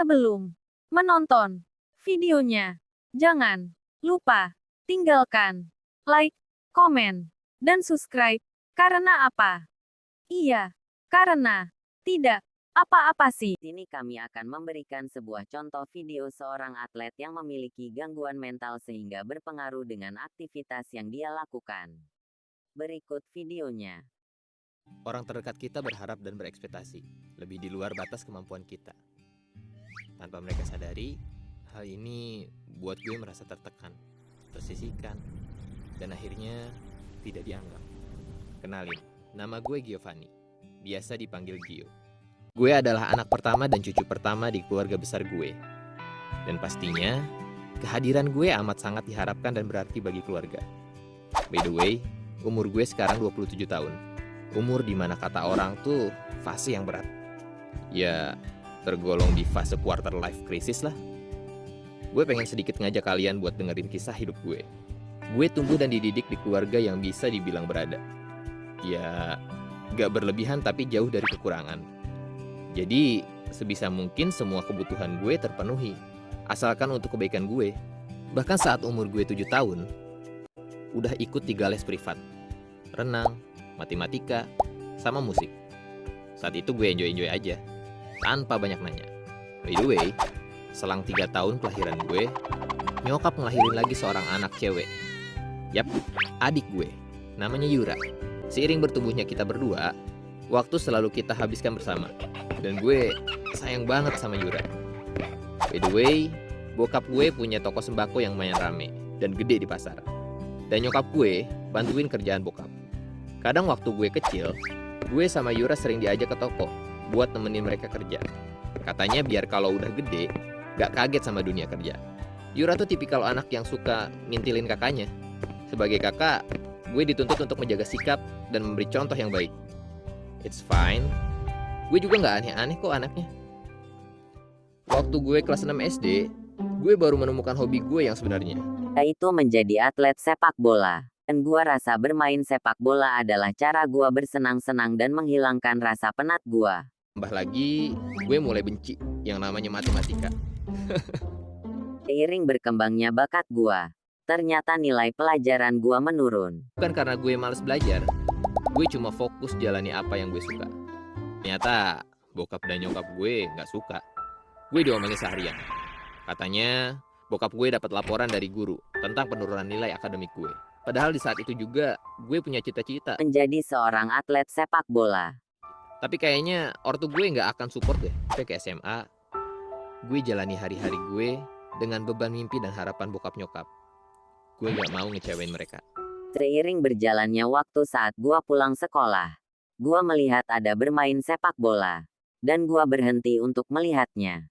Sebelum menonton videonya, jangan lupa tinggalkan like, komen, dan subscribe. Karena apa? Iya, karena tidak apa-apa sih. Sini kami akan memberikan sebuah contoh video seorang atlet yang memiliki gangguan mental sehingga berpengaruh dengan aktivitas yang dia lakukan. Berikut videonya. Orang terdekat kita berharap dan berekspektasi lebih di luar batas kemampuan kita. Tanpa mereka sadari, hal ini buat gue merasa tertekan, tersisihkan, dan akhirnya tidak dianggap. Kenalin, nama gue Giovanni, biasa dipanggil Gio. Gue adalah anak pertama dan cucu pertama di keluarga besar gue. Dan pastinya, kehadiran gue amat sangat diharapkan dan berarti bagi keluarga. By the way, umur gue sekarang 27 tahun. Umur dimana kata orang tuh fase yang berat. Ya, tergolong di fase quarter life crisis lah. Gue pengen sedikit ngajak kalian buat dengerin kisah hidup gue. Gue tumbuh dan dididik di keluarga yang bisa dibilang berada. Ya, gak berlebihan tapi jauh dari kekurangan. Jadi, sebisa mungkin semua kebutuhan gue terpenuhi. Asalkan untuk kebaikan gue. Bahkan saat umur gue 7 tahun, udah ikut 3 les privat. Renang, matematika, sama musik. Saat itu gue enjoy-enjoy aja, tanpa banyak nanya. By the way, selang 3 tahun kelahiran gue, nyokap ngelahirin lagi seorang anak cewek. Yap, adik gue, namanya Yura. Seiring bertumbuhnya kita berdua, waktu selalu kita habiskan bersama. Dan gue sayang banget sama Yura. By the way, bokap gue punya toko sembako yang lumayan rame dan gede di pasar. Dan nyokap gue bantuin kerjaan bokap. Kadang waktu gue kecil, gue sama Yura sering diajak ke toko buat nemenin mereka kerja. Katanya biar kalau udah gede, gak kaget sama dunia kerja. Yura tuh tipikal anak yang suka ngintilin kakaknya. Sebagai kakak, gue dituntut untuk menjaga sikap dan memberi contoh yang baik. It's fine. Gue juga gak aneh-aneh kok anaknya. Waktu gue kelas 6 SD, gue baru menemukan hobi gue yang sebenarnya. Yaitu menjadi atlet sepak bola. Dan gua rasa bermain sepak bola adalah cara gua bersenang-senang dan menghilangkan rasa penat gua. Tambah lagi, gue mulai benci yang namanya matematika. Seiring berkembangnya bakat gua, ternyata nilai pelajaran gua menurun. Bukan karena gue males belajar, gue cuma fokus jalani apa yang gue suka. Ternyata bokap dan nyokap gue gak suka. Gue diomelin seharian. Katanya bokap gue dapat laporan dari guru tentang penurunan nilai akademik gue. Padahal di saat itu juga gue punya cita-cita Menjadi seorang atlet sepak bola. Tapi kayaknya ortu gue gak akan support deh. Sampai ke SMA, gue jalani hari-hari gue dengan beban mimpi dan harapan bokap nyokap. Gue gak mau ngecewain mereka. Seiring berjalannya waktu saat gua pulang sekolah, gua melihat ada bermain sepak bola. Dan gua berhenti untuk melihatnya.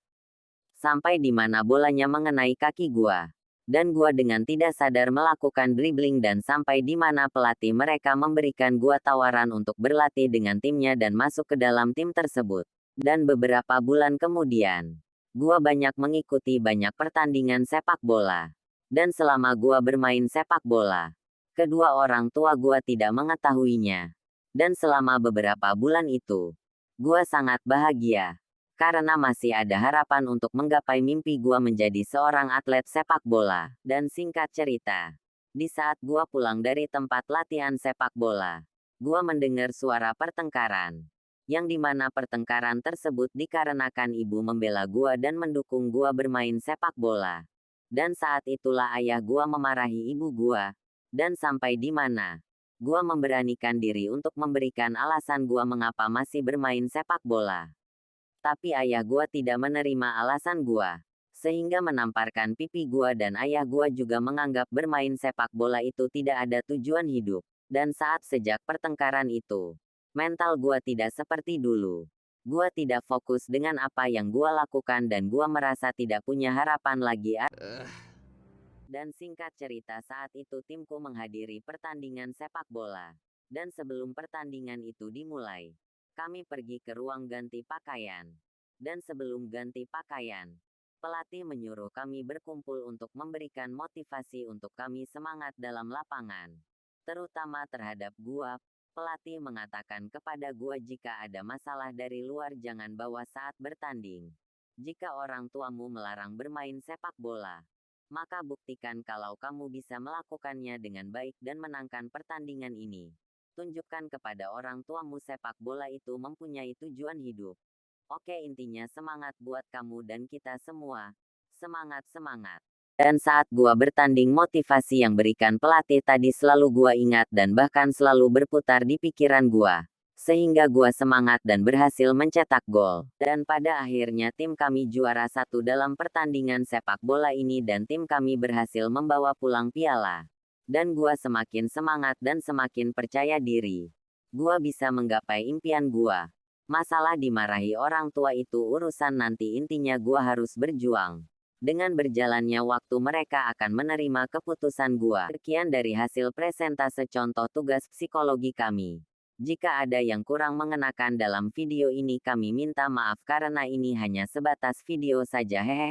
Sampai di mana bolanya mengenai kaki gua. Dan gua dengan tidak sadar melakukan dribbling dan sampai di mana pelatih mereka memberikan gua tawaran untuk berlatih dengan timnya dan masuk ke dalam tim tersebut. Dan beberapa bulan kemudian, gua banyak mengikuti banyak pertandingan sepak bola. Dan selama gua bermain sepak bola, kedua orang tua gua tidak mengetahuinya. Dan selama beberapa bulan itu, gua sangat bahagia. Karena masih ada harapan untuk menggapai mimpi gua menjadi seorang atlet sepak bola. Dan singkat cerita, di saat gua pulang dari tempat latihan sepak bola, gua mendengar suara pertengkaran. Yang dimana pertengkaran tersebut dikarenakan ibu membela gua dan mendukung gua bermain sepak bola. Dan saat itulah ayah gua memarahi ibu gua. Dan sampai di mana gua memberanikan diri untuk memberikan alasan gua mengapa masih bermain sepak bola. Tapi ayah gua tidak menerima alasan gua. Sehingga menamparkan pipi gua dan ayah gua juga menganggap bermain sepak bola itu tidak ada tujuan hidup. Dan saat sejak pertengkaran itu, mental gua tidak seperti dulu. Gua tidak fokus dengan apa yang gua lakukan dan gua merasa tidak punya harapan lagi. Dan singkat cerita saat itu timku menghadiri pertandingan sepak bola. Dan sebelum pertandingan itu dimulai, kami pergi ke ruang ganti pakaian. Dan sebelum ganti pakaian, pelatih menyuruh kami berkumpul untuk memberikan motivasi untuk kami semangat dalam lapangan. Terutama terhadap gua, pelatih mengatakan kepada gua jika ada masalah dari luar jangan bawa saat bertanding. Jika orang tuamu melarang bermain sepak bola, maka buktikan kalau kamu bisa melakukannya dengan baik dan menangkan pertandingan ini. Tunjukkan kepada orang tuamu sepak bola itu mempunyai tujuan hidup. Oke, intinya semangat buat kamu dan kita semua. Semangat, semangat. Dan saat gua bertanding, motivasi yang berikan pelatih tadi selalu gua ingat dan bahkan selalu berputar di pikiran gua. Sehingga gua semangat dan berhasil mencetak gol. Dan pada akhirnya tim kami juara 1 dalam pertandingan sepak bola ini dan tim kami berhasil membawa pulang piala. Dan gua semakin semangat dan semakin percaya diri. Gua bisa menggapai impian gua. Masalah dimarahi orang tua itu urusan nanti, intinya gua harus berjuang. Dengan berjalannya waktu mereka akan menerima keputusan gua. Sekian dari hasil presentase contoh tugas psikologi kami. Jika ada yang kurang mengenakan dalam video ini kami minta maaf karena ini hanya sebatas video saja, hehe.